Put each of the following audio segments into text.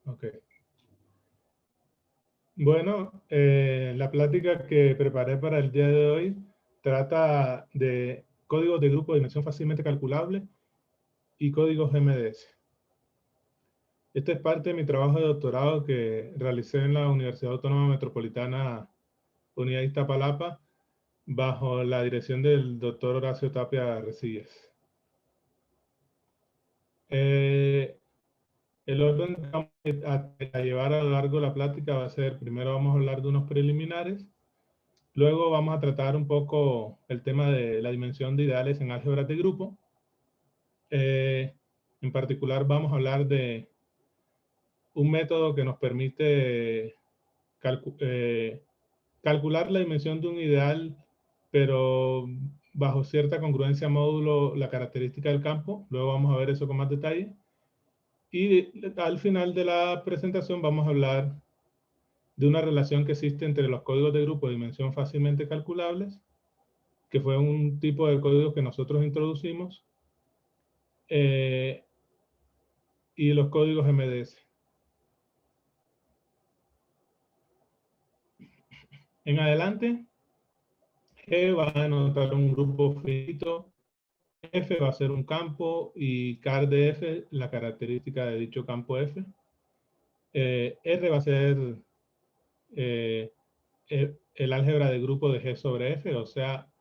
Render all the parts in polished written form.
Ok. Bueno, la plática que preparé para el día de hoy trata de códigos de grupo de dimensión fácilmente calculable y códigos MDS. Este es parte de mi trabajo de doctorado que realicé en la Universidad Autónoma Metropolitana Unidad Iztapalapa bajo la dirección del doctor Horacio Tapia Resillas. El orden que vamos a llevar a lo largo de la plática va a ser, primero vamos a hablar de unos preliminares, luego vamos a tratar un poco el tema de la dimensión de ideales en álgebras de grupo. En particular vamos a hablar de un método que nos permite calcular la dimensión de un ideal, pero bajo cierta congruencia módulo la característica del campo. Luego vamos a ver eso con más detalle. Y al final de la presentación vamos a hablar de una relación que existe entre los códigos de grupo de dimensión fácilmente calculables, que fue un tipo de código que nosotros introducimos, y los códigos MDS. En adelante, G va a denotar un grupo finito, F va a ser un campo y car de F la característica de dicho campo F. R va a ser el álgebra de grupo de G sobre F, o sea,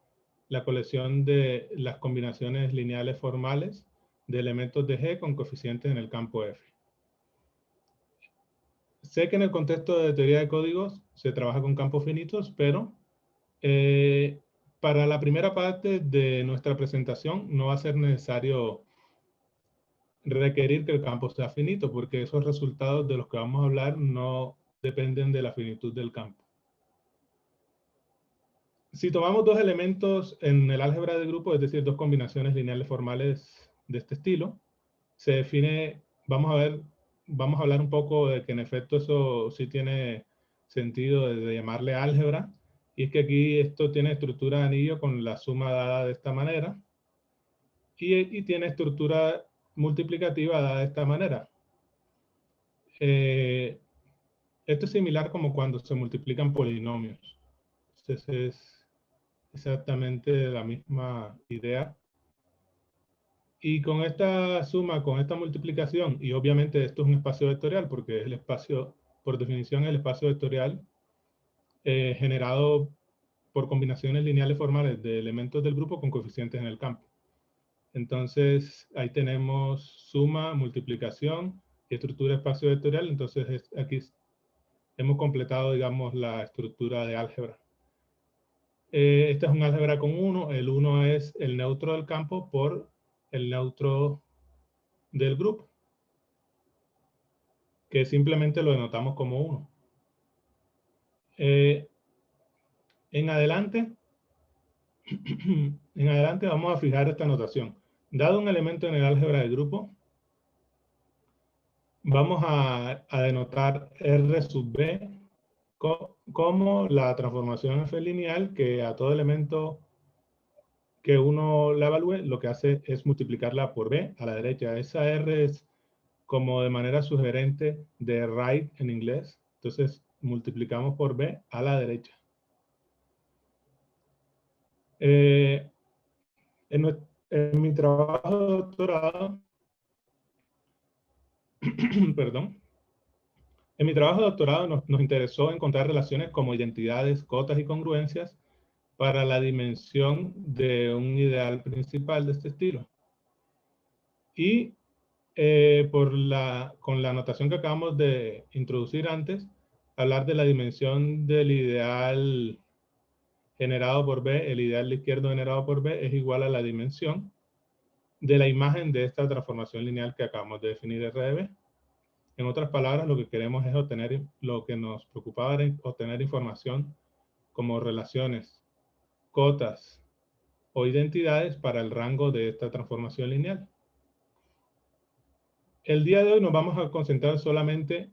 la colección de las combinaciones lineales formales de elementos de G con coeficientes en el campo F. Sé que en el contexto de teoría de códigos se trabaja con campos finitos, pero para la primera parte de nuestra presentación no va a ser necesario requerir que el campo sea finito, porque esos resultados de los que vamos a hablar no dependen de la finitud del campo. Si tomamos dos elementos en el álgebra de grupo, es decir, dos combinaciones lineales formales de este estilo, se define, vamos a hablar un poco de que en efecto eso sí tiene sentido de llamarle álgebra, y es que aquí esto tiene estructura de anillo con la suma dada de esta manera, y tiene estructura multiplicativa dada de esta manera. Esto es similar como cuando se multiplican polinomios. Entonces es exactamente la misma idea. Y con esta suma, con esta multiplicación, y obviamente esto es un espacio vectorial, porque es el espacio, por definición, el espacio vectorial generado por combinaciones lineales formales de elementos del grupo con coeficientes en el campo. Entonces, ahí tenemos suma, multiplicación y estructura de espacio vectorial. Entonces, aquí hemos completado, digamos, la estructura de álgebra. Esta es un álgebra con 1. El 1 es el neutro del campo por el neutro del grupo, que simplemente lo denotamos como 1. En adelante vamos a fijar esta notación. Dado un elemento en el álgebra de grupo, vamos a denotar R sub B como la transformación F lineal que a todo elemento que uno la evalúe, lo que hace es multiplicarla por B a la derecha. Esa R es como de manera sugerente de right en inglés. Entonces multiplicamos por B a la derecha. En mi trabajo de doctorado, perdón, en mi trabajo de doctorado nos interesó encontrar relaciones como identidades, cotas y congruencias para la dimensión de un ideal principal de este estilo. Y con la notación que acabamos de introducir antes, hablar de la dimensión del ideal generado por B, el ideal de izquierdo generado por B, es igual a la dimensión de la imagen de esta transformación lineal que acabamos de definir R de B. En otras palabras, lo que queremos es obtener, lo que nos preocupaba era obtener información como relaciones, cotas o identidades para el rango de esta transformación lineal. El día de hoy nos vamos a concentrar solamente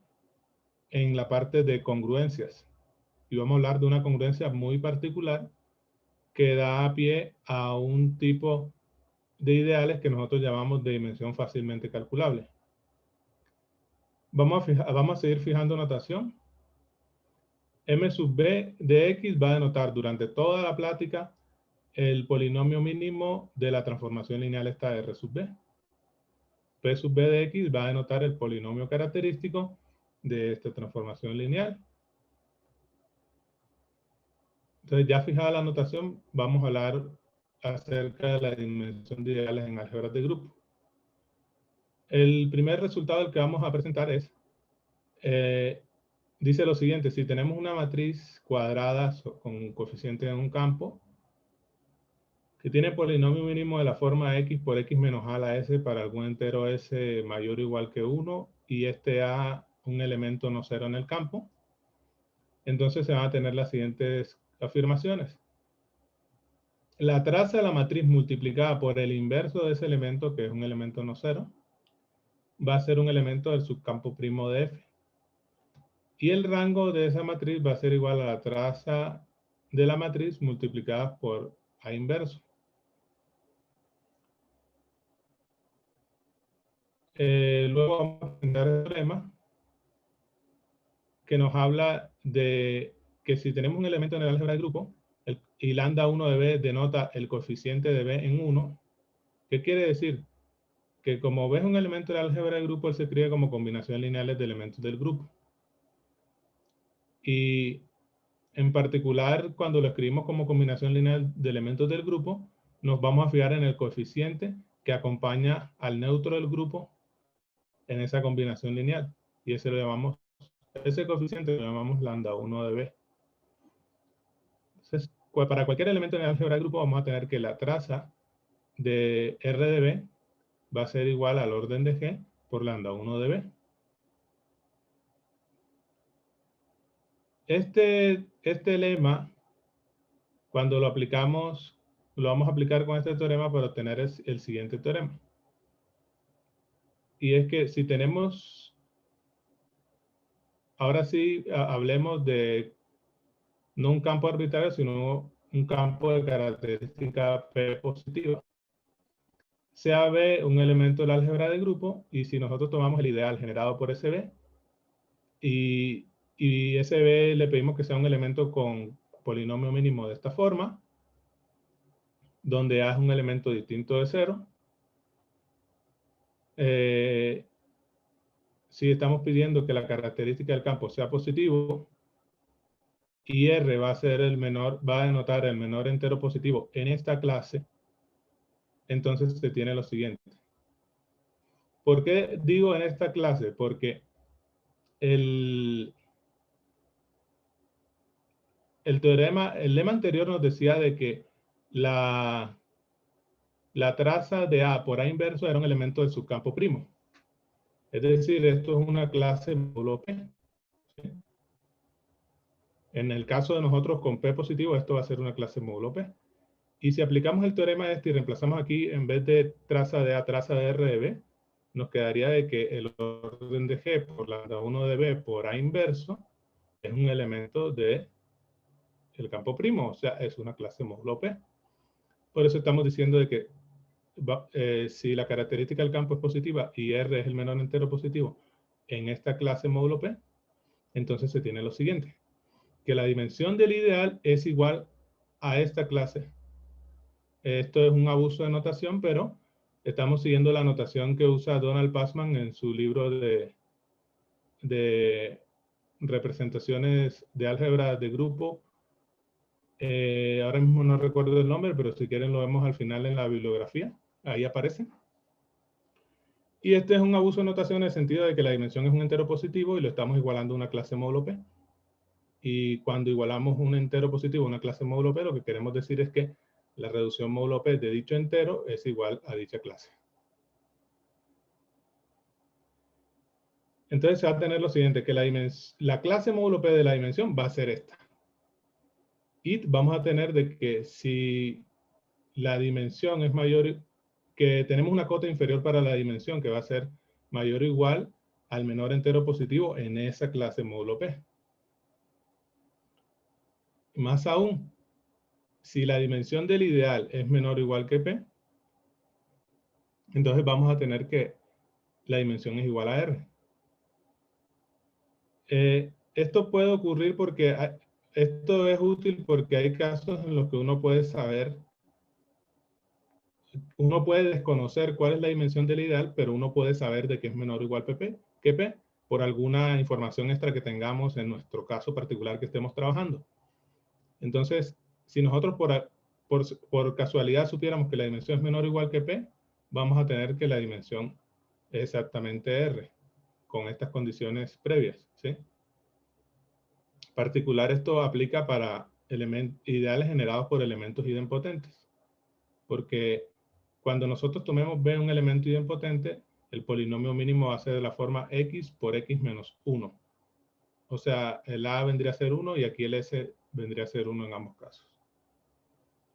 en la parte de congruencias. Y vamos a hablar de una congruencia muy particular que da pie a un tipo de ideales que nosotros llamamos de dimensión fácilmente calculable. vamos a seguir fijando notación. M sub b de x va a denotar durante toda la plática el polinomio mínimo de la transformación lineal esta de R sub b. P sub b de x va a denotar el polinomio característico de esta transformación lineal. Entonces, ya fijada la notación, vamos a hablar acerca de la dimensión de ideales en álgebras de grupo. El primer resultado del que vamos a presentar es, dice lo siguiente: si tenemos una matriz cuadrada con un coeficiente en un campo, que tiene polinomio mínimo de la forma x por x menos a a la s para algún entero s mayor o igual que 1, y este a un elemento no cero en el campo, entonces se van a tener las siguientes afirmaciones. La traza de la matriz multiplicada por el inverso de ese elemento, que es un elemento no cero, va a ser un elemento del subcampo primo de F. Y el rango de esa matriz va a ser igual a la traza de la matriz multiplicada por A inverso. Luego vamos a presentar el teorema que nos habla de que si tenemos un elemento en el álgebra de grupo y lambda 1 de B denota el coeficiente de B en 1, ¿qué quiere decir? Que como B es un elemento del álgebra de grupo, él se escribe como combinación lineales de elementos del grupo. Y en particular, cuando lo escribimos como combinación lineal de elementos del grupo, nos vamos a fijar en el coeficiente que acompaña al neutro del grupo en esa combinación lineal. Y ese coeficiente lo llamamos lambda 1 de B. Entonces, para cualquier elemento en el álgebra de grupo vamos a tener que la traza de R de B va a ser igual al orden de G por lambda 1 de B. Este lema, cuando lo aplicamos, lo vamos a aplicar con este teorema para obtener el siguiente teorema. Y es que si tenemos, ahora sí hablemos de no un campo arbitrario, sino un campo de característica P positiva. Sea B un elemento del álgebra de grupo, y si nosotros tomamos el ideal generado por SB, y SB le pedimos que sea un elemento con polinomio mínimo de esta forma, donde A es un elemento distinto de 0, si estamos pidiendo que la característica del campo sea positivo, y R va a ser va a denotar el menor entero positivo en esta clase, entonces se tiene lo siguiente. ¿Por qué digo en esta clase? Porque el lema anterior nos decía de que la traza de A por A inverso era un elemento del subcampo primo. Es decir, esto es una clase módulo P. ¿Sí? En el caso de nosotros con P positivo, esto va a ser una clase módulo P. Y si aplicamos el teorema este y reemplazamos aquí, en vez de traza de A, traza de R de B, nos quedaría de que el orden de G por lambda 1 de B por A inverso es un elemento del campo primo, o sea, es una clase módulo P. Por eso estamos diciendo de que si la característica del campo es positiva y R es el menor entero positivo en esta clase módulo P, entonces se tiene lo siguiente, que la dimensión del ideal es igual a esta clase. Esto es un abuso de notación, pero estamos siguiendo la notación que usa Donald Passman en su libro de representaciones de álgebra de grupo. Ahora mismo no recuerdo el nombre, pero si quieren lo vemos al final en la bibliografía. Ahí aparece. Y este es un abuso de notación en el sentido de que la dimensión es un entero positivo y lo estamos igualando a una clase módulo P. Y cuando igualamos un entero positivo a una clase módulo P, lo que queremos decir es que la reducción módulo P de dicho entero es igual a dicha clase. Entonces se va a tener lo siguiente, que la clase módulo P de la dimensión va a ser esta. Y vamos a tener de que si la dimensión es mayor, que tenemos una cota inferior para la dimensión que va a ser mayor o igual al menor entero positivo en esa clase módulo P. Más aún, si la dimensión del ideal es menor o igual que P, entonces vamos a tener que la dimensión es igual a R. Esto puede ocurrir porque esto es útil porque hay casos en los que uno puede saber, uno puede desconocer cuál es la dimensión del ideal, pero uno puede saber de que es menor o igual que P por alguna información extra que tengamos en nuestro caso particular que estemos trabajando. Entonces, si nosotros por casualidad supiéramos que la dimensión es menor o igual que P, vamos a tener que la dimensión es exactamente R, con estas condiciones previas, ¿sí? Particular, esto aplica para ideales generados por elementos idempotentes, porque cuando nosotros tomemos B un elemento idempotente, el polinomio mínimo va a ser de la forma x por x menos 1. O sea, el A vendría a ser 1 y aquí el S vendría a ser 1 en ambos casos.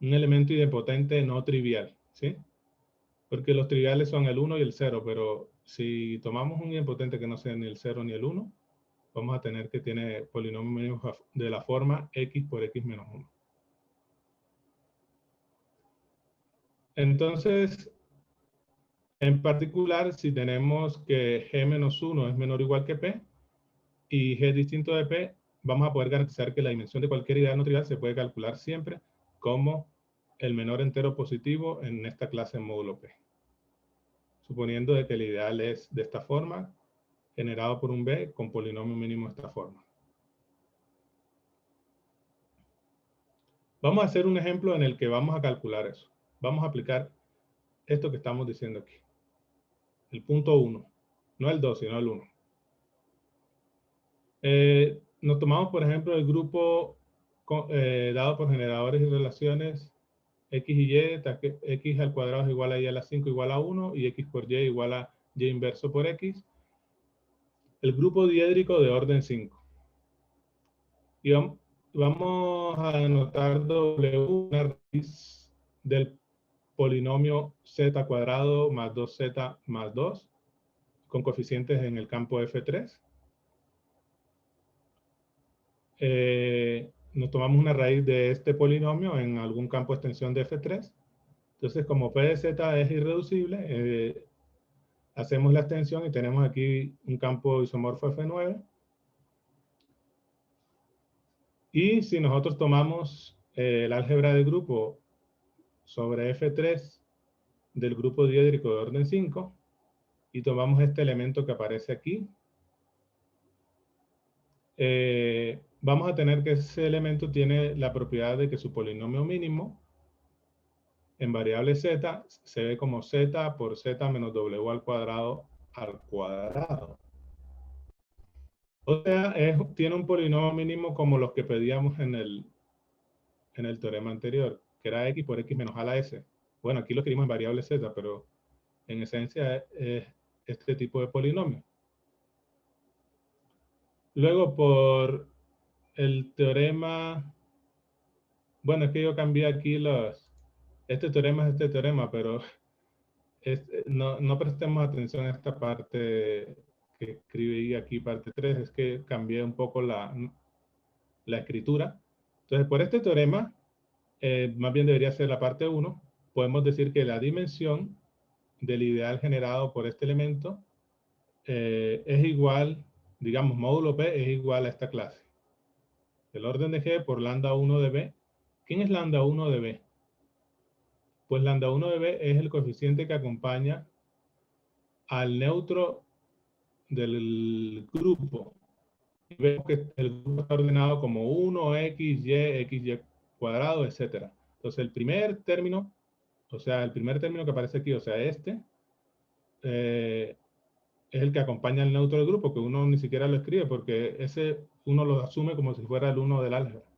Un elemento idempotente no trivial, ¿sí? Porque los triviales son el 1 y el 0, pero si tomamos un idempotente que no sea ni el 0 ni el 1, vamos a tener que tiene polinomio mínimo de la forma x por x menos 1. Entonces, en particular, si tenemos que g menos 1 es menor o igual que p y g es distinto de p, vamos a poder garantizar que la dimensión de cualquier ideal no trivial se puede calcular siempre como el menor entero positivo en esta clase módulo p. Suponiendo de que el ideal es de esta forma, generado por un b con polinomio mínimo de esta forma. Vamos a hacer un ejemplo en el que vamos a calcular eso. Vamos a aplicar esto que estamos diciendo aquí. El punto 1. No el 2, sino el 1. Nos tomamos, por ejemplo, el grupo dado por generadores y relaciones x y y, x al cuadrado es igual a y a la 5 igual a 1 y x por y igual a y inverso por x. El grupo diédrico de orden 5. Y vamos a anotar W, una raíz del polinomio z cuadrado más 2z más 2, con coeficientes en el campo F3. Nos tomamos una raíz de este polinomio en algún campo de extensión de F3. Entonces, como P de Z es irreducible, hacemos la extensión y tenemos aquí un campo isomorfo F9. Y si nosotros tomamos el álgebra de grupo sobre F3 del grupo diédrico de orden 5 y tomamos este elemento que aparece aquí, vamos a tener que ese elemento tiene la propiedad de que su polinomio mínimo en variable z se ve como z por z menos w al cuadrado al cuadrado. O sea, tiene un polinomio mínimo como los que pedíamos en el teorema anterior, que era x por x menos a la s. Bueno, aquí lo escribimos en variable z, pero en esencia es este tipo de polinomio. Luego, por el teorema, bueno, es que yo cambié aquí este teorema es este teorema, pero no prestemos atención a esta parte que escribí aquí, parte 3, es que cambié un poco la escritura. Entonces, por este teorema, más bien debería ser la parte 1, podemos decir que la dimensión del ideal generado por este elemento es igual, digamos, módulo P es igual a esta clase. El orden de G por lambda 1 de B. ¿Quién es lambda 1 de B? Pues lambda 1 de B es el coeficiente que acompaña al neutro del grupo. Vemos que el grupo está ordenado como 1, x, y cuadrado, etc. Entonces el primer término, o sea, el primer término que aparece aquí, o sea, este, es el que acompaña al neutro del grupo, que uno ni siquiera lo escribe, porque ese uno lo asume como si fuera el 1 del álgebra.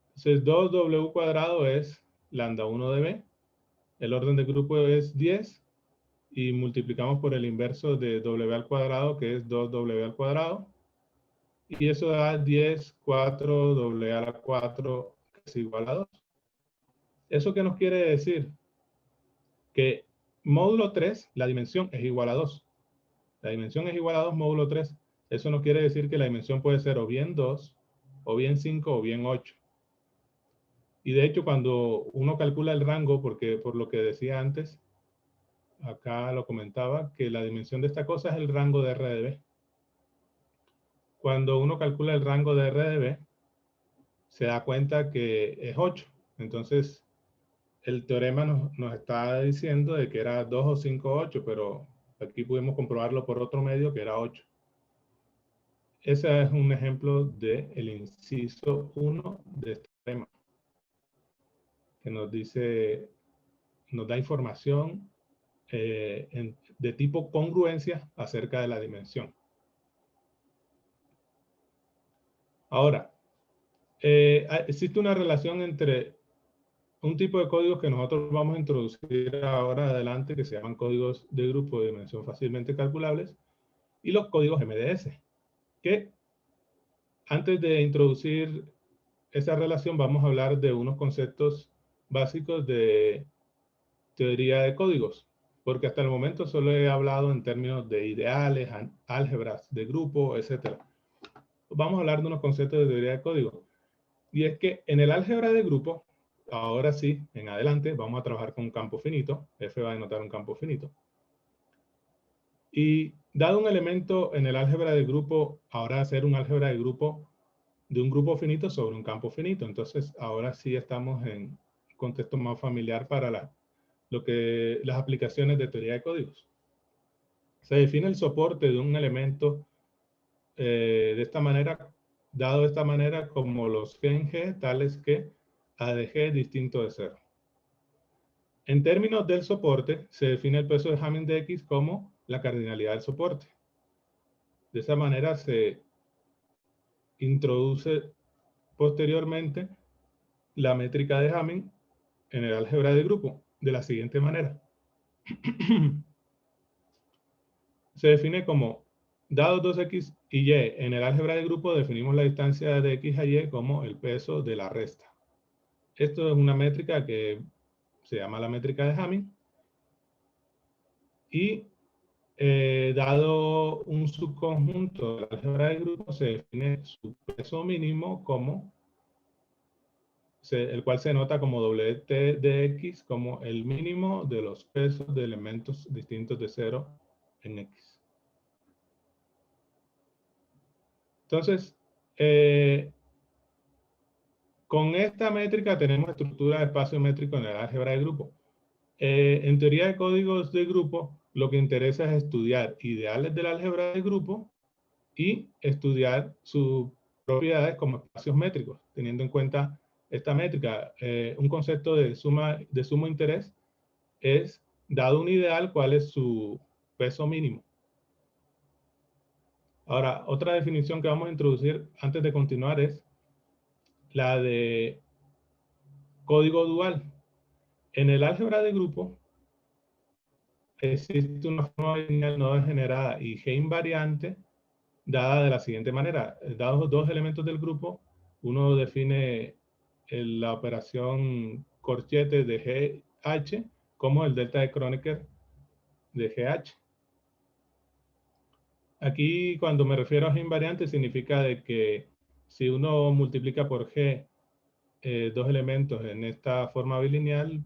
Entonces 2w cuadrado es lambda 1 de b, el orden del grupo es 10, y multiplicamos por el inverso de w al cuadrado, que es 2w al cuadrado, y eso da 10, 4, w a la 4, que es igual a 2. ¿Eso qué nos quiere decir? Que módulo 3, la dimensión es igual a 2. La dimensión es igual a 2 módulo 3. Eso no quiere decir que la dimensión puede ser o bien 2, o bien 5, o bien 8. Y de hecho, cuando uno calcula el rango, porque por lo que decía antes, acá lo comentaba, que la dimensión de esta cosa es el rango de R de B. cuando uno calcula el rango de R de B, se da cuenta que es 8. Entonces, el teorema nos está diciendo de que era 2 o 5 o 8, pero aquí pudimos comprobarlo por otro medio que era 8. Ese es un ejemplo del inciso 1 de este tema, que nos dice, nos da información de tipo congruencia acerca de la dimensión. Ahora, existe una relación entre un tipo de códigos que nosotros vamos a introducir ahora adelante, que se llaman códigos de grupo de dimensión fácilmente calculables, y los códigos MDS, que antes de introducir esa relación vamos a hablar de unos conceptos básicos de teoría de códigos, porque hasta el momento solo he hablado en términos de ideales, álgebras de grupo, etc. Vamos a hablar de unos conceptos de teoría de código. Y es que en el álgebra de grupo, ahora sí, en adelante, vamos a trabajar con un campo finito. F va a denotar un campo finito. Y dado un elemento en el álgebra de grupo, ahora va a ser un álgebra de grupo de un grupo finito sobre un campo finito. Entonces, ahora sí estamos en un contexto más familiar para las aplicaciones de teoría de códigos. Se define el soporte de un elemento de esta manera, dado de esta manera como los G en G, tales que A de G es distinto de 0. En términos del soporte, se define el peso de Hamming de X como la cardinalidad del soporte. De esa manera se introduce posteriormente la métrica de Hamming en el álgebra de grupo de la siguiente manera. Se define como, dados 2x y y en el álgebra de grupo, definimos la distancia de x a y como el peso de la resta. Esto es una métrica que se llama la métrica de Hamming. Y dado un subconjunto del álgebra de grupo, se define su peso mínimo como, el cual se nota como WT de X, como el mínimo de los pesos de elementos distintos de 0 en X. Entonces, con esta métrica tenemos estructura de espacio métrico en el álgebra de grupo. En teoría de códigos de grupo, lo que interesa es estudiar ideales del álgebra de grupo y estudiar sus propiedades como espacios métricos, teniendo en cuenta esta métrica. Un concepto de sumo interés es, dado un ideal, cuál es su peso mínimo. Ahora, otra definición que vamos a introducir antes de continuar es la de código dual. En el álgebra de grupo existe una forma lineal no degenerada y G invariante dada de la siguiente manera. Dados dos elementos del grupo, uno define la operación Corchete de GH como el delta de Kronecker de GH. Aquí, cuando me refiero a G invariante, significa de que si uno multiplica por G dos elementos en esta forma bilineal,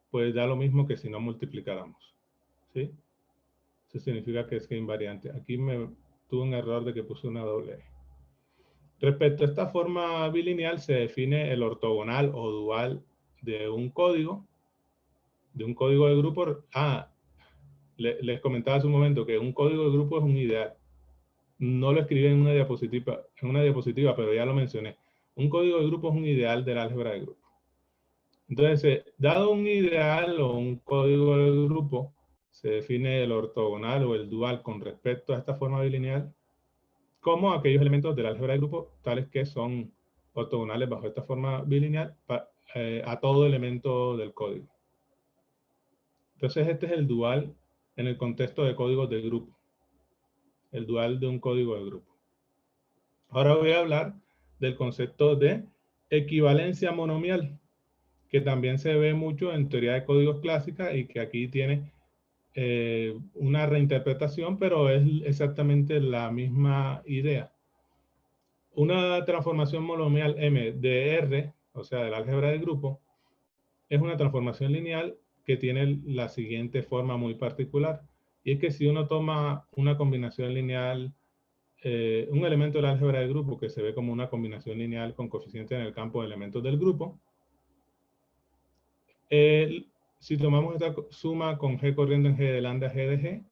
pues da lo mismo que si no multiplicáramos. ¿Sí? Eso significa que es G invariante. Aquí tuve un error de que puse una doble E. Respecto a esta forma bilineal, se define el ortogonal o dual de un código de grupo. Les comentaba hace un momento que un código de grupo es un ideal. No lo escribí en una diapositiva, pero ya lo mencioné. Un código de grupo es un ideal del álgebra de grupo. Entonces, dado un ideal o un código de grupo, se define el ortogonal o el dual con respecto a esta forma bilineal como aquellos elementos del álgebra de grupo tales que son ortogonales bajo esta forma bilineal a todo elemento del código. Entonces este es el dual en el contexto de códigos de grupo. El dual de un código de grupo. Ahora voy a hablar del concepto de equivalencia monomial, que también se ve mucho en teoría de códigos clásica y que aquí tiene una reinterpretación, pero es exactamente la misma idea. Una transformación monomial M de R, o sea, del álgebra de grupo, es una transformación lineal que tiene la siguiente forma muy particular. Y es que si uno toma una combinación lineal un elemento del álgebra de grupo que se ve como una combinación lineal con coeficientes en el campo de elementos del grupo. Si tomamos esta suma con G corriendo en G de lambda G de G,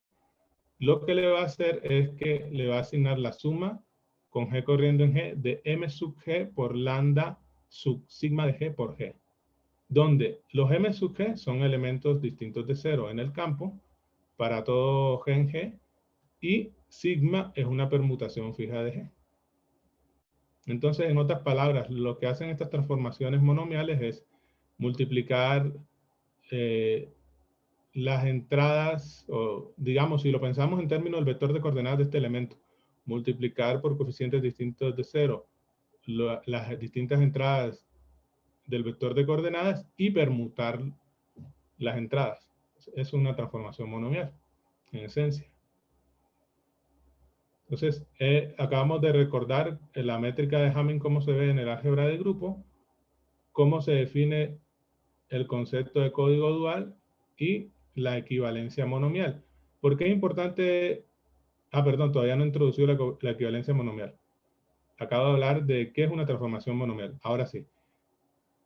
lo que le va a hacer es que le va a asignar la suma con G corriendo en G de M sub G por lambda sub sigma de G por G, donde los M sub G son elementos distintos de cero en el campo para todo G en G, y sigma es una permutación fija de G. Entonces, en otras palabras, lo que hacen estas transformaciones monomiales es multiplicar las entradas, o digamos, si lo pensamos en términos del vector de coordenadas de este elemento, multiplicar por coeficientes distintos de cero las distintas entradas del vector de coordenadas y permutar las entradas. Es una transformación monomial, en esencia. Entonces, acabamos de recordar la métrica de Hamming, cómo se ve en el álgebra de grupo, cómo se define el concepto de código dual y la equivalencia monomial. ¿Por qué es importante? Perdón, todavía no he introducido la equivalencia monomial. Acabo de hablar de qué es una transformación monomial. Ahora sí.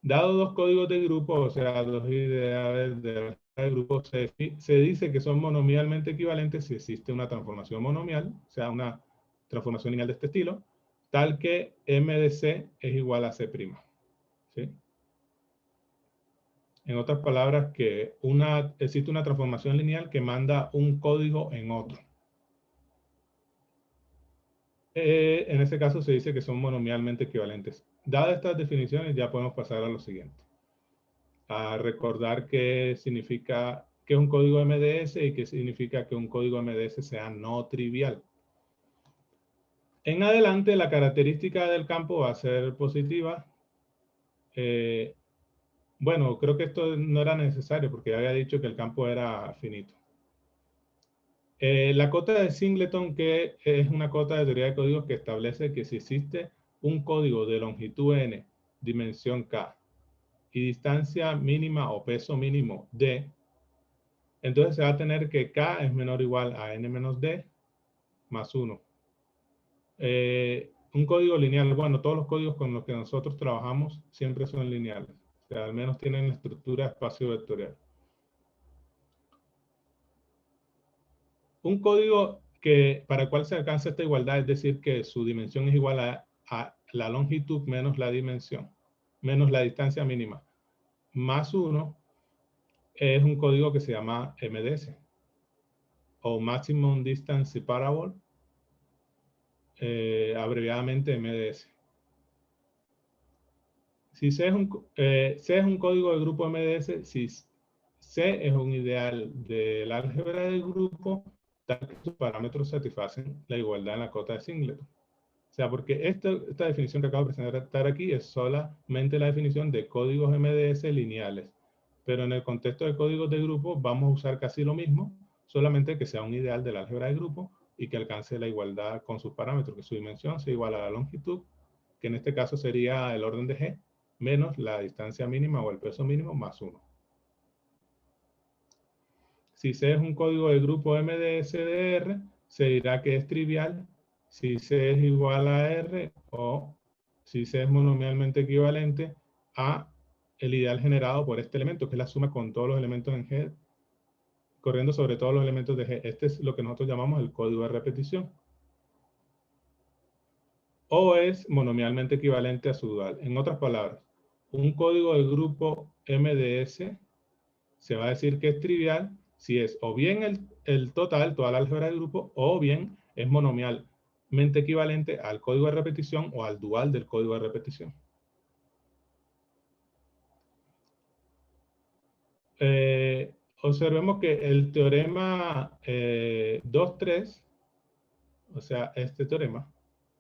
Dado dos códigos de grupo, o sea, dos ideales de grupo, se dice que son monomialmente equivalentes si existe una transformación monomial, o sea, una transformación lineal de este estilo, tal que M de C es igual a C'. ¿Sí? En otras palabras, que existe una transformación lineal que manda un código en otro. En ese caso se dice que son monomialmente equivalentes. Dadas estas definiciones, ya podemos pasar a lo siguiente. A recordar qué significa, qué es un código MDS y qué significa que un código MDS sea no trivial. En adelante, la característica del campo va a ser positiva. Bueno, creo que esto no era necesario porque ya había dicho que el campo era finito. La cota de Singleton, que es una cota de teoría de códigos que establece que si existe un código de longitud n, dimensión k, y distancia mínima o peso mínimo d, entonces se va a tener que k es menor o igual a n menos d más 1. Un código lineal, bueno, todos los códigos con los que nosotros trabajamos siempre son lineales. O sea, al menos tienen la estructura espacio vectorial. Un código para el cual se alcanza esta igualdad, es decir, que su dimensión es igual a la longitud menos la dimensión, menos la distancia mínima, más 1, es un código que se llama MDS, o Maximum Distance Separable, abreviadamente MDS. Si C es un código de grupo MDS, si C es un ideal del álgebra del grupo, tal que sus parámetros satisfacen la igualdad en la cota de Singleton. O sea, porque esta definición que acabo de presentar aquí es solamente la definición de códigos MDS lineales. Pero en el contexto de códigos de grupo vamos a usar casi lo mismo, solamente que sea un ideal del álgebra de grupo y que alcance la igualdad con sus parámetros, que su dimensión sea igual a la longitud, que en este caso sería el orden de G, menos la distancia mínima o el peso mínimo más 1. Si C es un código de grupo MDSDR, se dirá que es trivial si C es igual a R o si C es monomialmente equivalente a el ideal generado por este elemento, que es la suma con todos los elementos en G, corriendo sobre todos los elementos de G. Este es lo que nosotros llamamos el código de repetición. O es monomialmente equivalente a su dual. En otras palabras, un código de grupo MDS se va a decir que es trivial si es o bien el total, toda la álgebra del grupo, o bien es monomialmente equivalente al código de repetición o al dual del código de repetición. Observemos que el teorema 2.3, o sea, este teorema,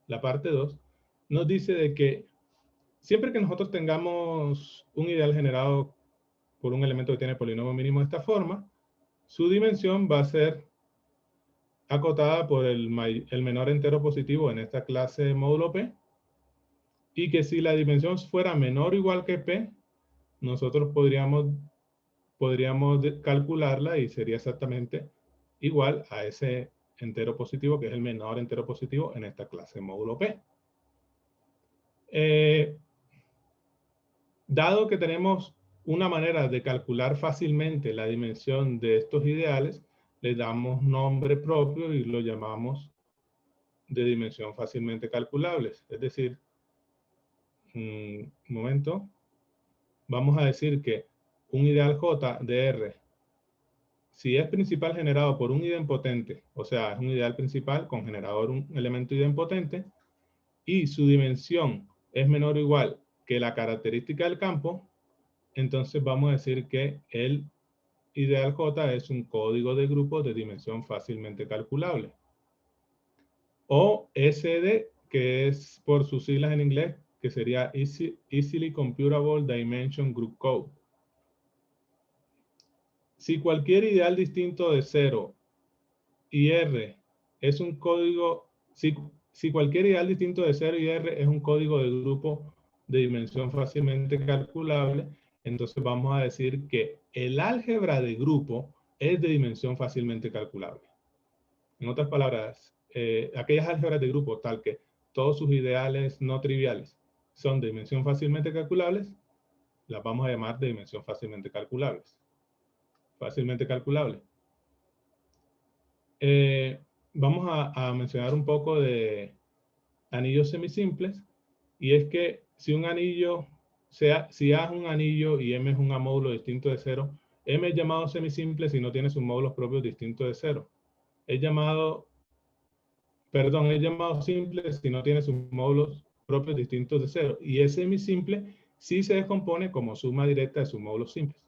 la parte 2, nos dice de que siempre que nosotros tengamos un ideal generado por un elemento que tiene polinomio mínimo de esta forma, su dimensión va a ser acotada por el menor entero positivo en esta clase módulo P, y que si la dimensión fuera menor o igual que P, nosotros podríamos calcularla y sería exactamente igual a ese entero positivo, que es el menor entero positivo en esta clase módulo P. Dado que tenemos una manera de calcular fácilmente la dimensión de estos ideales, le damos nombre propio y lo llamamos de dimensión fácilmente calculable. Es decir, un momento, vamos a decir que un ideal J de R, si es principal generado por un idempotente, o sea, es un ideal principal con generador un elemento idempotente, y su dimensión es menor o igual que la característica del campo, entonces vamos a decir que el ideal J es un código de grupo de dimensión fácilmente calculable. O SD, que es por sus siglas en inglés, que sería Easily Computable Dimension Group Code. Si cualquier ideal distinto de 0 y R es un código, si cualquier ideal distinto de 0 y R es un código de grupo de dimensión fácilmente calculable, entonces vamos a decir que el álgebra de grupo es de dimensión fácilmente calculable. En otras palabras, aquellas álgebras de grupo tal que todos sus ideales no triviales son de dimensión fácilmente calculables, las vamos a llamar de dimensión fácilmente calculables. Fácilmente calculable. Vamos a mencionar un poco de anillos semisimples, y es que si un anillo, si A es un anillo y M es un amódulo distinto de 0, M es llamado semisimple si no tiene sus módulos propios distintos de 0. Es llamado simple si no tiene sus módulos propios distintos de 0. Y es semisimple si se descompone como suma directa de sus módulos simples.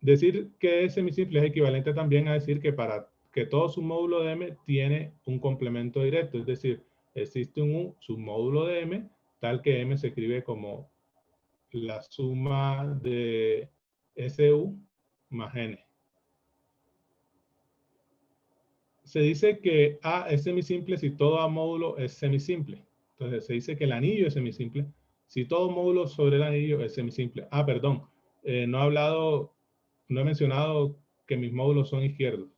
Decir que es semisimple es equivalente también a decir que para que todo submódulo de M tiene un complemento directo. Es decir, existe un submódulo de M tal que M se escribe como la suma de SU más N. Se dice que A es semisimple si todo A módulo es semisimple. Entonces se dice que el anillo es semisimple si todo módulo sobre el anillo es semisimple. Perdón, no he mencionado que mis módulos son izquierdos,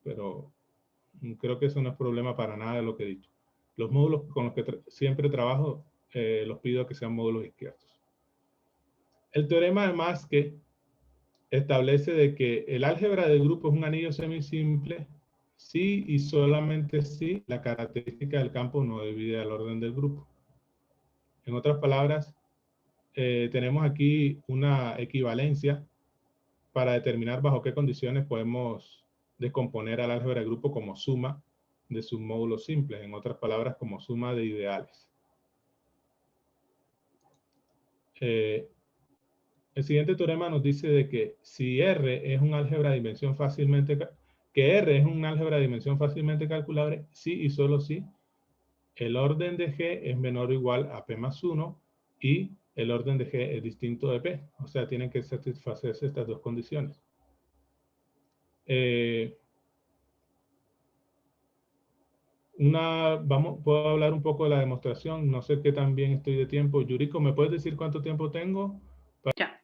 pero creo que eso no es problema para nada de lo que he dicho. Los módulos con los que siempre trabajo los pido que sean módulos izquierdos. El teorema de Maske establece de que el álgebra de grupo es un anillo semisimple si y solamente si la característica del campo no divide al orden del grupo. En otras palabras, tenemos aquí una equivalencia para determinar bajo qué condiciones podemos descomponer al álgebra de grupo como suma de sus módulos simples, en otras palabras, como suma de ideales. El siguiente teorema nos dice de que si R es un álgebra de dimensión fácilmente calculable, si y solo si el orden de G es menor o igual a P más 1 y el orden de G es distinto de P. O sea, tienen que satisfacerse estas dos condiciones. Puedo hablar un poco de la demostración. No sé qué tan bien estoy de tiempo. Yuriko, ¿me puedes decir cuánto tiempo tengo? Ya.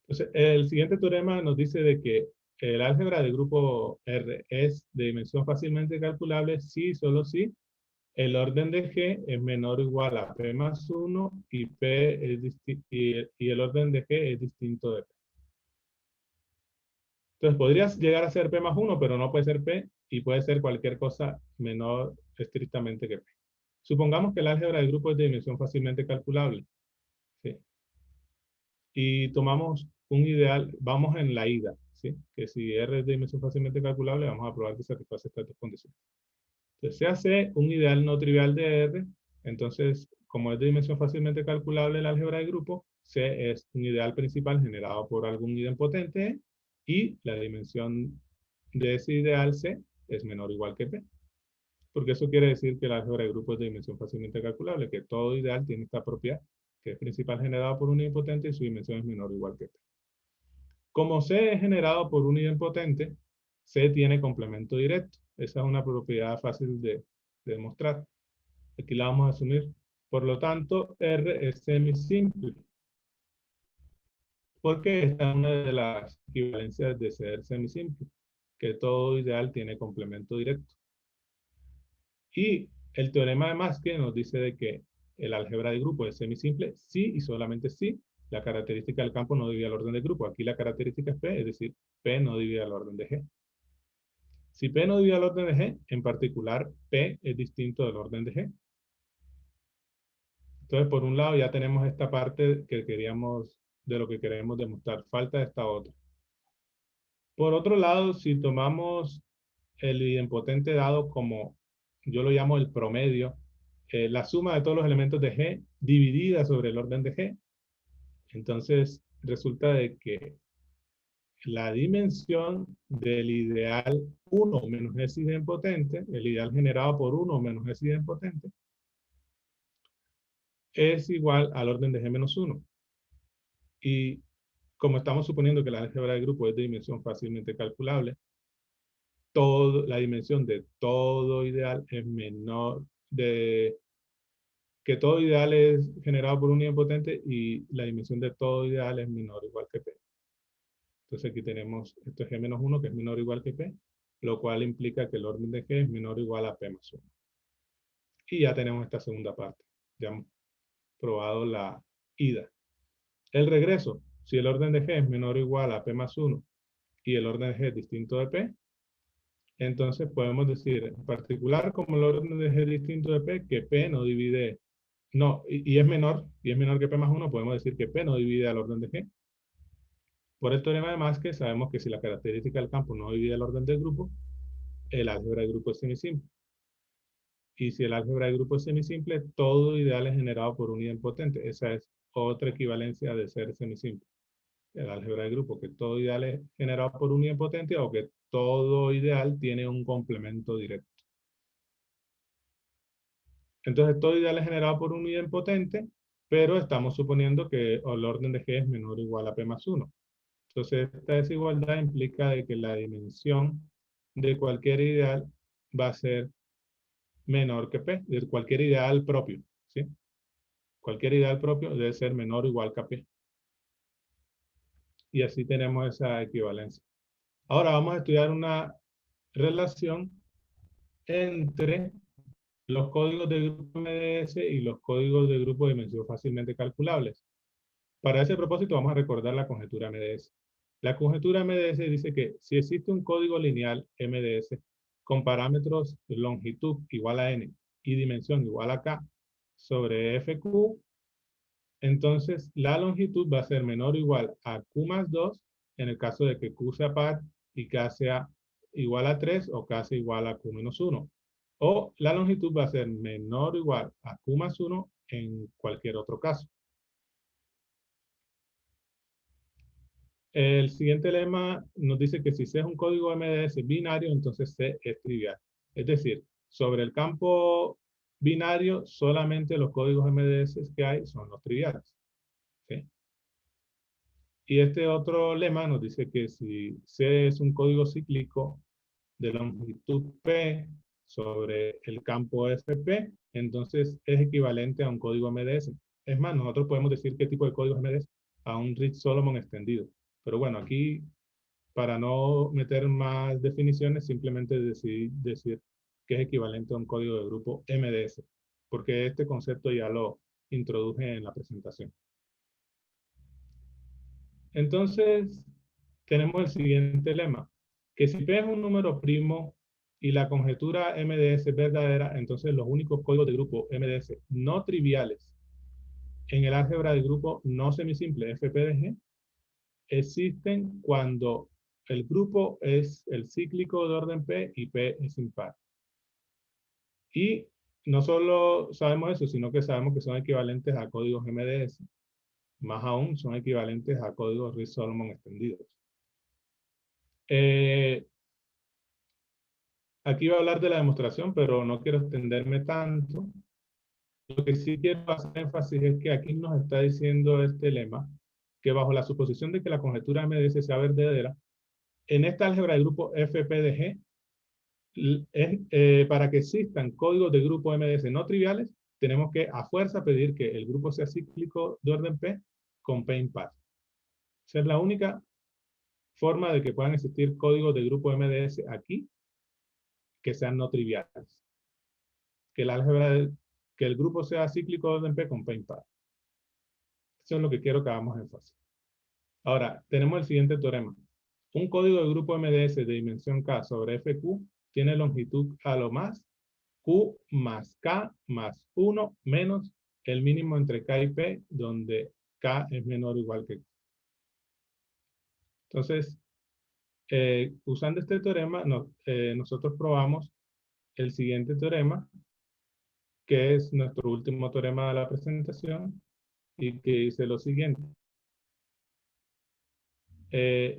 Entonces, el siguiente teorema nos dice de que el álgebra de grupo R es de dimensión fácilmente calculable si, solo si, el orden de G es menor o igual a P más 1 y, y el orden de G es distinto de P. Entonces, podrías llegar a ser P más 1, pero no puede ser P y puede ser cualquier cosa menor estrictamente que P. Supongamos que el álgebra de grupo es de dimensión fácilmente calculable. ¿Sí? Y tomamos un ideal, vamos en la ida, ¿sí? Que si R es de dimensión fácilmente calculable, vamos a probar que satisface estas dos condiciones. Entonces, se hace un ideal no trivial de R, entonces, como es de dimensión fácilmente calculable el álgebra de grupo, C es un ideal principal generado por algún idempotente y la dimensión de ese ideal C es menor o igual que P. Porque eso quiere decir que el álgebra de grupo es de dimensión fácilmente calculable, que todo ideal tiene esta propiedad, que es principal generado por un idempotente y su dimensión es menor o igual que P. Como C es generado por un idempotente, C tiene complemento directo. Esa es una propiedad fácil de demostrar. Aquí la vamos a asumir. Por lo tanto, R es semisimple. Porque esta es una de las equivalencias de ser semisimple. que todo ideal tiene complemento directo. Y el teorema de Maxwell nos dice de que el álgebra de grupo es semisimple si y solamente si la característica del campo no divide al orden de grupo. Aquí la característica es P, es decir, P no divide al orden de G. Si P no divide al orden de G, en particular P es distinto del orden de G. Entonces, por un lado ya tenemos esta parte que queríamos, de lo que queremos demostrar. Falta esta otra. Por otro lado, si tomamos el idempotente dado como, yo lo llamo el promedio, la suma de todos los elementos de G dividida sobre el orden de G, entonces resulta de que la dimensión del ideal 1 menos S idempotente, el ideal generado por 1 menos S idempotente, es igual al orden de G menos 1. Y como estamos suponiendo que la álgebra de grupo es de dimensión fácilmente calculable, la dimensión de todo ideal es menor, que todo ideal es generado por un idempotente y la dimensión de todo ideal es menor o igual que P. Entonces aquí tenemos esto es G menos 1 que es menor o igual que P, lo cual implica que el orden de G es menor o igual a P más 1. Y ya tenemos esta segunda parte. Ya hemos probado la ida. El regreso, si el orden de G es menor o igual a P más 1 y el orden de G es distinto de P, entonces podemos decir en particular como el orden de G es distinto de P, que P no divide, no, y es menor que P más 1, podemos decir que P no divide al orden de G. Por el teorema de Maxwell sabemos que si la característica del campo no divide el orden del grupo, el álgebra de grupo es semisimple. Y si el álgebra de grupo es semisimple, todo ideal es generado por un idempotente. Esa es otra equivalencia de ser semisimple. El álgebra de grupo, que todo ideal es generado por un idempotente o que todo ideal tiene un complemento directo. Entonces, todo ideal es generado por un idempotente, pero estamos suponiendo que el orden de G es menor o igual a P más 1. Entonces, esta desigualdad implica de que la dimensión de cualquier ideal va a ser menor que P, de cualquier ideal propio, ¿sí? Cualquier ideal propio debe ser menor o igual que a P. Y así tenemos esa equivalencia. Ahora vamos a estudiar una relación entre los códigos de grupo MDS y los códigos de grupo de dimensión fácilmente calculables. Para ese propósito vamos a recordar la conjetura MDS. La conjetura MDS dice que si existe un código lineal MDS con parámetros longitud igual a n y dimensión igual a k sobre fq, entonces la longitud va a ser menor o igual a q más 2 en el caso de que q sea par y k sea igual a 3 o k sea igual a q menos 1. O la longitud va a ser menor o igual a q más 1 en cualquier otro caso. El siguiente lema nos dice que si C es un código MDS binario, entonces C es trivial. Es decir, sobre el campo binario, solamente los códigos MDS que hay son los triviales. ¿Sí? Y este otro lema nos dice que si C es un código cíclico de longitud P sobre el campo FP, entonces es equivalente a un código MDS. Es más, nosotros podemos decir qué tipo de código es MDS a un Ritz-Solomon extendido. Pero bueno, aquí, para no meter más definiciones, simplemente decir que es equivalente a un código de grupo MDS, porque este concepto ya lo introduje en la presentación. Entonces, tenemos el siguiente lema, que si P es un número primo y la conjetura MDS es verdadera, entonces los únicos códigos de grupo MDS no triviales en el álgebra de grupo no semisimple FP de G existen cuando el grupo es el cíclico de orden P y P es impar. Y no solo sabemos eso, sino que sabemos que son equivalentes a códigos MDS. Más aún, son equivalentes a códigos Ritz-Solomon extendidos. Aquí voy a hablar de la demostración, pero no quiero extenderme tanto. Lo que sí quiero hacer énfasis es que aquí nos está diciendo este lema, que bajo la suposición de que la conjetura MDS sea verdadera, en esta álgebra de grupo FP de G, para que existan códigos de grupo MDS no triviales, tenemos que a fuerza pedir que el grupo sea cíclico de orden P con P impar. Esa es la única forma de que puedan existir códigos de grupo MDS aquí que sean no triviales. Que el álgebra, que el grupo sea cíclico de orden P con P impar. Eso es lo que quiero que hagamos énfasis. Ahora, tenemos el siguiente teorema. Un código de grupo MDS de dimensión K sobre FQ tiene longitud a lo más Q más K más 1 menos el mínimo entre K y P, donde K es menor o igual que Q. Entonces, usando este teorema, nosotros probamos el siguiente teorema, que es nuestro último teorema de la presentación, y que dice lo siguiente.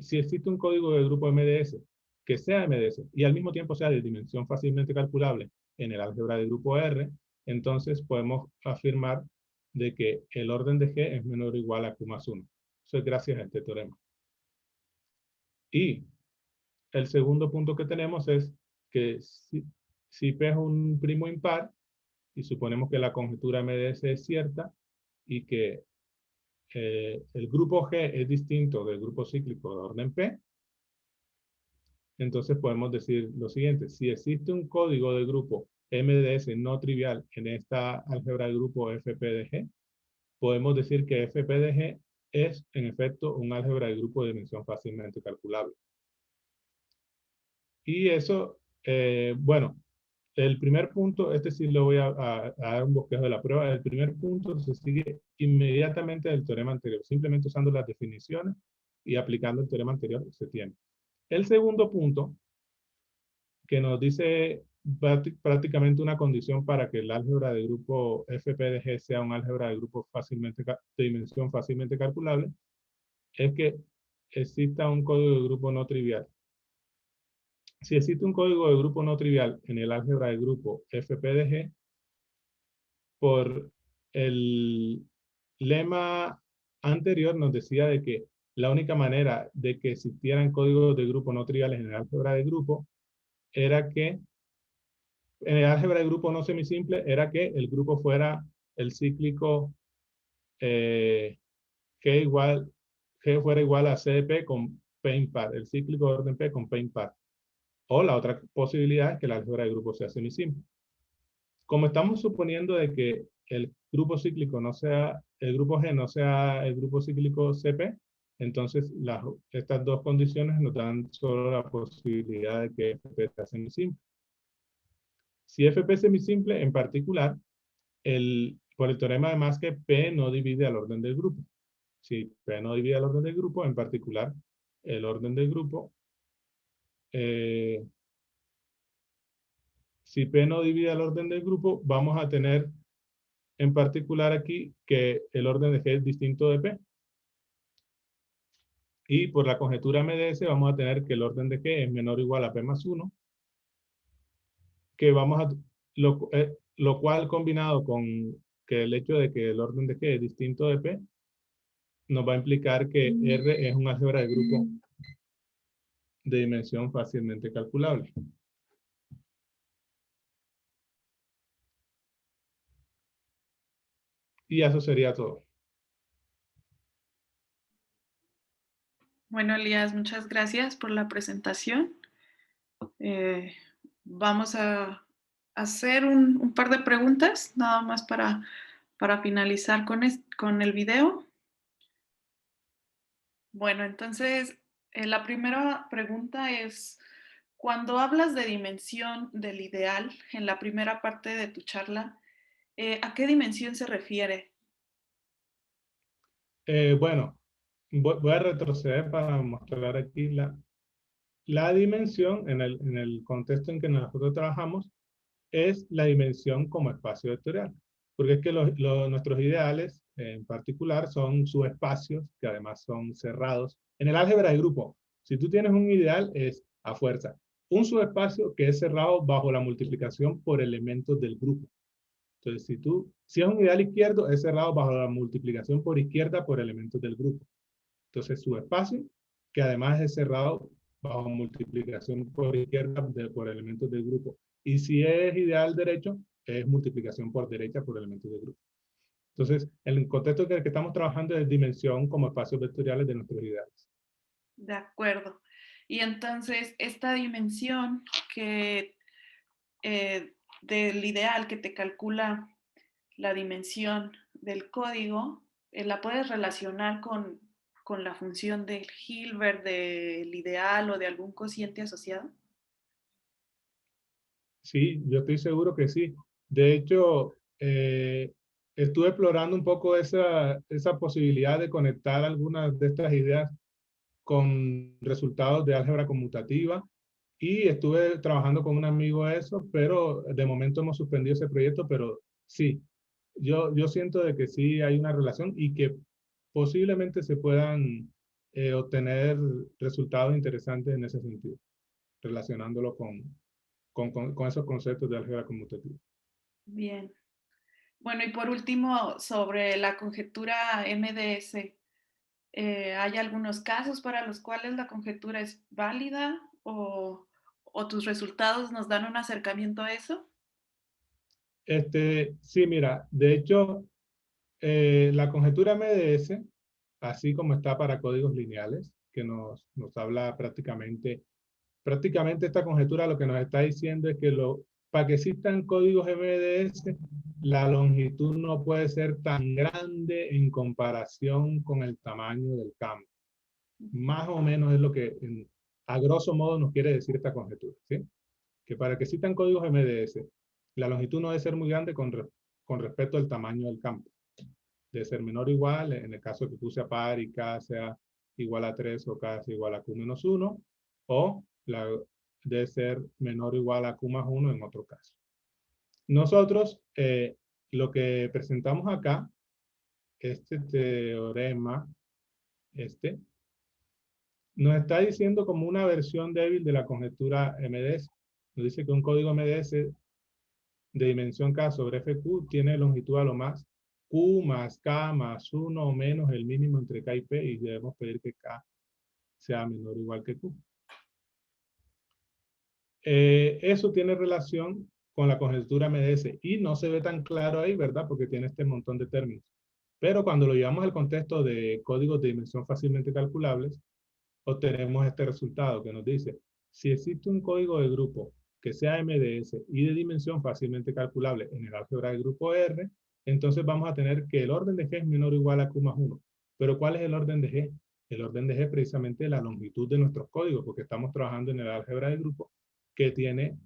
Si existe un código de grupo MDS que sea MDS y al mismo tiempo sea de dimensión fácilmente calculable en el álgebra de grupo R, entonces podemos afirmar de que el orden de G es menor o igual a Q más 1. Eso es gracias a este teorema. Y el segundo punto que tenemos es que si P es un primo impar, y suponemos que la conjetura MDS es cierta, y que el grupo G es distinto del grupo cíclico de orden P, entonces podemos decir lo siguiente. Si existe un código de grupo MDS no trivial en esta álgebra de grupo FP de G, podemos decir que FP de G es, en efecto, un álgebra de grupo de dimensión fácilmente calculable. Y eso, bueno, el primer punto, este sí lo voy a dar un bosquejo de la prueba. El primer punto se sigue inmediatamente del teorema anterior, simplemente usando las definiciones y aplicando el teorema anterior se tiene. El segundo punto, que nos dice prácticamente una condición para que el álgebra de grupo FP de G sea un álgebra de grupo de dimensión fácilmente calculable, es que exista un código de grupo no trivial. Si existe un código de grupo no trivial en el álgebra de grupo FP de G, por el lema anterior nos decía de que la única manera de que existieran códigos de grupo no triviales en el álgebra de grupo era que, en el álgebra de grupo no semisimple, era que el grupo fuera el cíclico G fuera igual a C de P con P impar, el cíclico de orden P con P impar. O la otra posibilidad es que el álgebra de grupo sea semisimple. Como estamos suponiendo de que el grupo cíclico no sea, el grupo G no sea el grupo cíclico CP, entonces estas dos condiciones nos dan solo la posibilidad de que FP sea semisimple. Si FP es semisimple, en particular, por el teorema además que P no divide al orden del grupo. Si P no divide al orden del grupo, en particular, el orden del grupo, si P no divide al orden del grupo, vamos a tener en particular aquí que el orden de G es distinto de P. Y por la conjetura MDS vamos a tener que el orden de G es menor o igual a P más 1, que vamos a, lo cual combinado con que el hecho de que el orden de G es distinto de P, nos va a implicar que R es un álgebra de grupo de dimensión fácilmente calculable. Y eso sería todo. Bueno, Elías, muchas gracias por la presentación. Vamos a hacer un par de preguntas, nada más para finalizar con el video. Bueno, entonces, la primera pregunta es, cuando hablas de dimensión del ideal en la primera parte de tu charla, ¿a qué dimensión se refiere? Bueno, voy a retroceder para mostrar aquí la dimensión en el contexto en que nosotros trabajamos es la dimensión como espacio vectorial. Porque es que nuestros ideales en particular son subespacios que además son cerrados. En el álgebra de grupo, si tú tienes un ideal es a fuerza un subespacio que es cerrado bajo la multiplicación por elementos del grupo. Entonces, si es un ideal izquierdo, es cerrado bajo la multiplicación por izquierda por elementos del grupo. Entonces, subespacio, que además es cerrado bajo multiplicación por izquierda por elementos del grupo. Y si es ideal derecho, es multiplicación por derecha por elementos del grupo. Entonces, el contexto en el que estamos trabajando es dimensión como espacios vectoriales de nuestros ideales. De acuerdo. Y entonces, esta dimensión que del ideal que te calcula la dimensión del código, la puedes relacionar con la función del Hilbert, del ideal o de algún cociente asociado. Sí, yo estoy seguro que sí. De hecho, estuve explorando un poco esa posibilidad de conectar algunas de estas ideas con resultados de álgebra conmutativa y estuve trabajando con un amigo eso, pero de momento hemos suspendido ese proyecto, pero sí, yo siento de que sí hay una relación y que posiblemente se puedan obtener resultados interesantes en ese sentido, relacionándolo con esos conceptos de álgebra conmutativa. Bien. Bueno, y por último, sobre la conjetura MDS, ¿hay algunos casos para los cuales la conjetura es válida o tus resultados nos dan un acercamiento a eso? Sí, mira, de hecho, la conjetura MDS, así como está para códigos lineales, que nos habla prácticamente esta conjetura lo que nos está diciendo es que para que existan códigos MDS, la longitud no puede ser tan grande en comparación con el tamaño del campo. Más o menos es lo que a grosso modo nos quiere decir esta conjetura, ¿sí? Que para que existan códigos MDS, la longitud no debe ser muy grande con respecto al tamaño del campo. Debe ser menor o igual, en el caso que Q sea par y K sea igual a 3 o K sea igual a Q menos 1, o debe ser menor o igual a Q más 1 en otro caso. Nosotros lo que presentamos acá, este teorema, este, nos está diciendo como una versión débil de la conjetura MDS. Nos dice que un código MDS de dimensión K sobre FQ tiene longitud a lo más Q más K más 1 o menos el mínimo entre K y P y debemos pedir que K sea menor o igual que Q. Eso tiene relación con la conjetura MDS y no se ve tan claro ahí, ¿verdad? Porque tiene este montón de términos. Pero cuando lo llevamos al contexto de códigos de dimensión fácilmente calculables, obtenemos este resultado que nos dice, si existe un código de grupo que sea MDS y de dimensión fácilmente calculable en el álgebra de grupo R, entonces vamos a tener que el orden de G es menor o igual a Q más 1. Pero ¿cuál es el orden de G? El orden de G es precisamente la longitud de nuestros códigos, porque estamos trabajando en el álgebra de grupo que tiene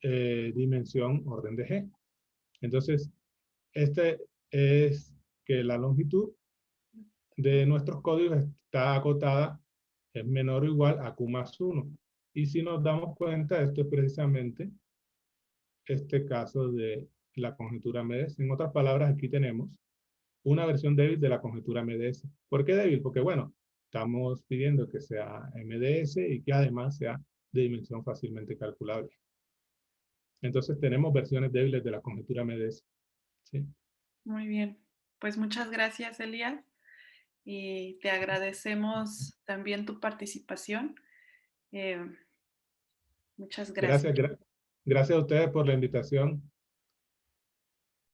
dimensión orden de G. Entonces, este es que la longitud de nuestros códigos está acotada, es menor o igual a Q más 1. Y si nos damos cuenta, esto es precisamente este caso de la conjetura MDS. En otras palabras, aquí tenemos una versión débil de la conjetura MDS. ¿Por qué débil? Porque, bueno, estamos pidiendo que sea MDS y que además sea de dimensión fácilmente calculable. Entonces tenemos versiones débiles de la conjetura MDS. ¿Sí? Muy bien. Pues muchas gracias, Elías, y te agradecemos también tu participación. Eh, muchas gracias. Gracias, gracias a ustedes por la invitación.